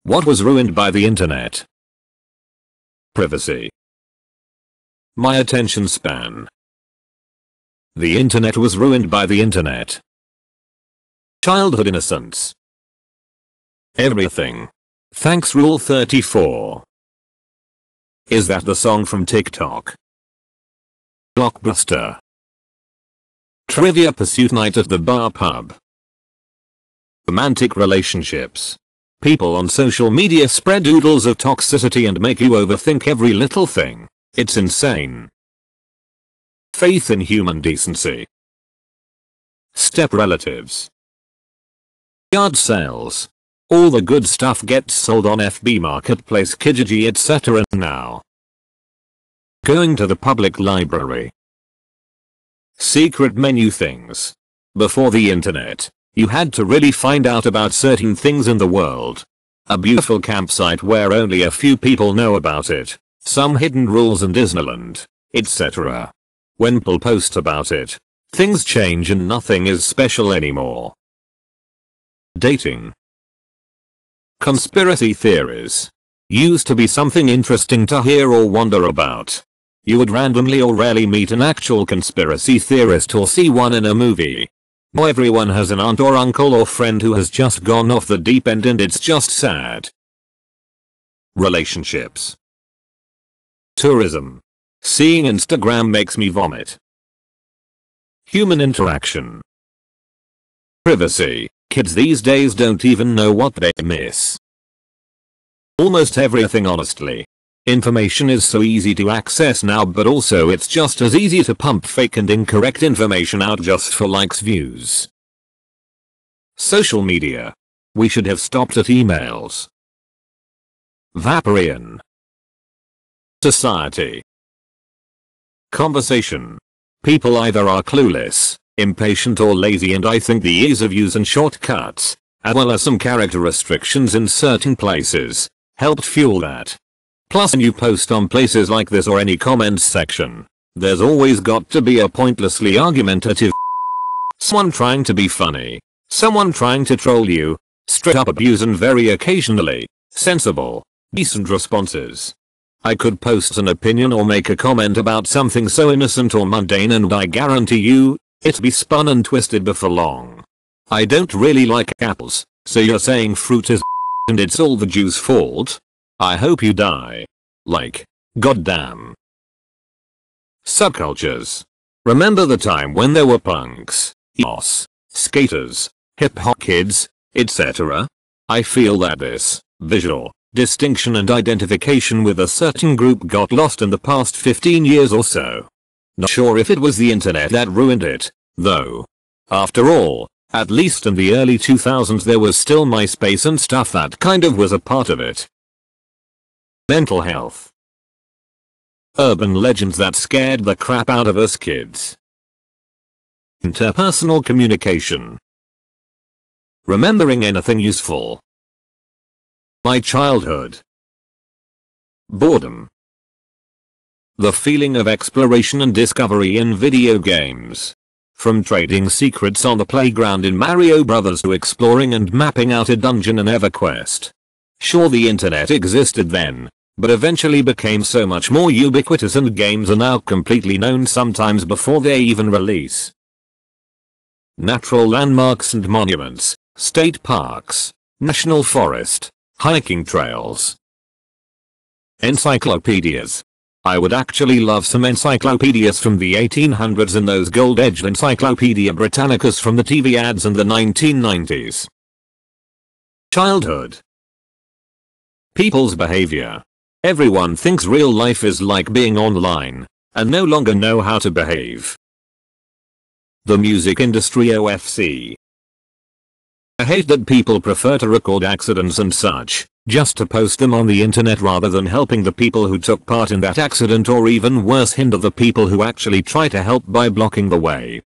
What was ruined by the internet? Privacy. My attention span. The internet was ruined by the internet. Childhood innocence. Everything. Thanks Rule 34. Is that the song from TikTok? Blockbuster. Trivia Pursuit night at the bar pub. Romantic relationships. People on social media spread oodles of toxicity and make you overthink every little thing. It's insane. Faith in human decency. Step relatives. Yard sales. All the good stuff gets sold on FB Marketplace, Kijiji, etc. now. Going to the public library. Secret menu things. Before the internet, you had to really find out about certain things in the world. A beautiful campsite where only a few people know about it. Some hidden rules in Disneyland, etc. When people post about it, things change and nothing is special anymore. Dating. Conspiracy theories. Used to be something interesting to hear or wonder about. You would randomly or rarely meet an actual conspiracy theorist or see one in a movie. Now everyone has an aunt or uncle or friend who has just gone off the deep end and it's just sad. Relationships. Tourism. Seeing Instagram makes me vomit. Human interaction. Privacy. Kids these days don't even know what they miss. Almost everything, honestly. Information is so easy to access now, but also it's just as easy to pump fake and incorrect information out just for likes, views. Social media. We should have stopped at emails. Vaporian. Society. Conversation. People either are clueless, impatient or lazy, and I think the ease of use and shortcuts, as well as some character restrictions in certain places, helped fuel that. Plus when you post on places like this or any comments section, there's always got to be a pointlessly argumentative someone trying to be funny, someone trying to troll you, straight up abuse, and very occasionally, sensible, decent responses. I could post an opinion or make a comment about something so innocent or mundane and I guarantee you, it'd be spun and twisted before long. I don't really like apples, so you're saying fruit is and it's all the Jews' fault? I hope you die. Like, goddamn. Subcultures. Remember the time when there were punks, emos, skaters, hip-hop kids, etc.? I feel that this visual distinction and identification with a certain group got lost in the past 15 years or so. Not sure if it was the internet that ruined it, though. After all, at least in the early 2000s there was still MySpace and stuff that kind of was a part of it. Mental health. Urban legends that scared the crap out of us kids. Interpersonal communication. Remembering anything useful. My childhood. Boredom. The feeling of exploration and discovery in video games. From trading secrets on the playground in Mario Brothers to exploring and mapping out a dungeon in EverQuest. Sure, the internet existed then, but eventually became so much more ubiquitous and games are now completely known sometimes before they even release. Natural landmarks and monuments, state parks, national forest, hiking trails. Encyclopedias. I would actually love some encyclopedias from the 1800s and those gold-edged Encyclopedia Britannicas from the TV ads in the 1990s. Childhood. People's behavior. Everyone thinks real life is like being online, and no longer know how to behave. The music industry OFC. I hate that people prefer to record accidents and such, just to post them on the internet rather than helping the people who took part in that accident, or even worse, hinder the people who actually try to help by blocking the way.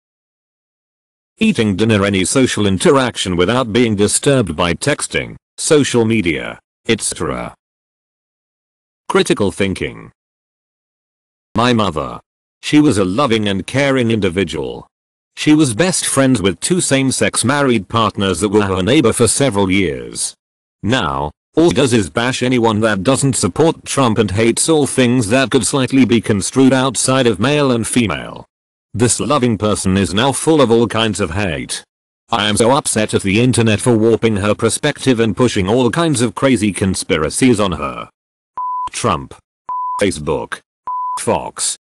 Eating dinner, any social interaction without being disturbed by texting, social media, etc. Critical thinking. My mother. She was a loving and caring individual. She was best friends with two same-sex married partners that were her neighbor for several years. Now, All he does is bash anyone that doesn't support Trump and hates all things that could slightly be construed outside of male and female. This loving person is now full of all kinds of hate. I am so upset at the internet for warping her perspective and pushing all kinds of crazy conspiracies on her. Trump. Facebook. Fox.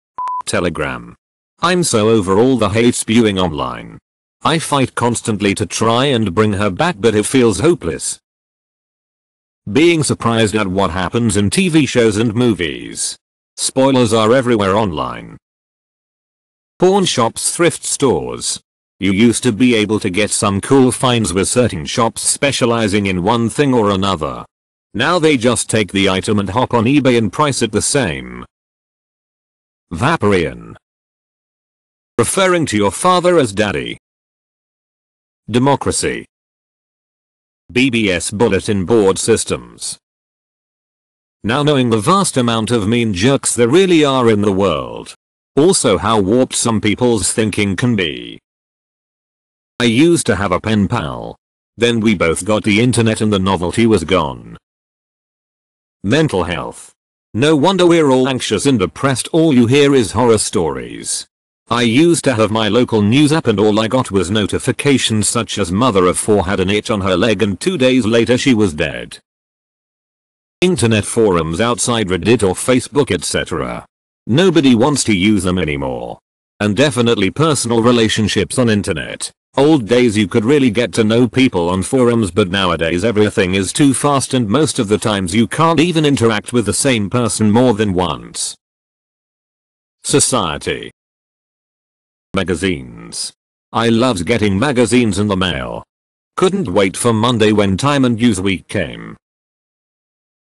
Telegram. I'm so over all the hate spewing online. I fight constantly to try and bring her back, but it feels hopeless. Being surprised at what happens in TV shows and movies. Spoilers are everywhere online. Pawn shops, thrift stores. You used to be able to get some cool finds with certain shops specializing in one thing or another. Now they just take the item and hop on eBay and price it the same. Vaporian. Referring to your father as daddy. Democracy. BBS Bulletin board systems. Now knowing the vast amount of mean jerks there really are in the world. Also how warped some people's thinking can be. I used to have a pen pal. Then we both got the internet and the novelty was gone. Mental health. No wonder we're all anxious and depressed, all you hear is horror stories. I used to have my local news app and all I got was notifications such as mother of 4 had an itch on her leg and 2 days later she was dead. Internet forums outside Reddit or Facebook etc. Nobody wants to use them anymore. And definitely personal relationships on internet. Old days you could really get to know people on forums, but nowadays everything is too fast and most of the times you can't even interact with the same person more than once. Society. Magazines. I loved getting magazines in the mail. Couldn't wait for Monday when Time and Newsweek came.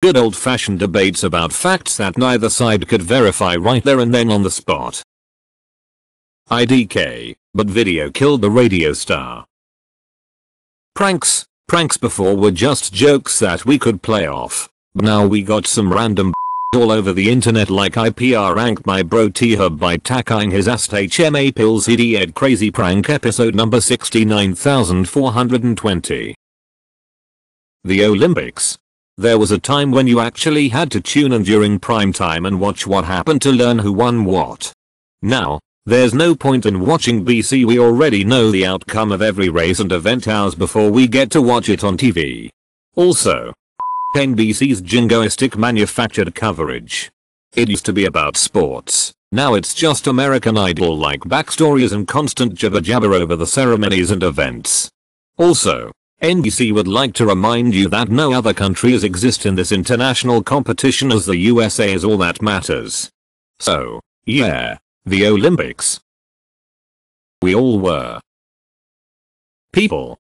Good old-fashioned debates about facts that neither side could verify right there and then on the spot. IDK, but video killed the radio star. Pranks before were just jokes that we could play off, but now we got some random all over the internet like IPR ranked my bro T-Hub by tackling his HMA pills idiot crazy prank episode number 69420. The Olympics. There was a time when you actually had to tune in during prime time and watch what happened to learn who won what. Now, there's no point in watching BC, we already know the outcome of every race and event hours before we get to watch it on TV. Also, NBC's jingoistic manufactured coverage. It used to be about sports, now it's just American Idol like backstories and constant jibber jabber over the ceremonies and events. Also, NBC would like to remind you that no other countries exist in this international competition as the USA is all that matters. So, yeah. The Olympics. We all were. People.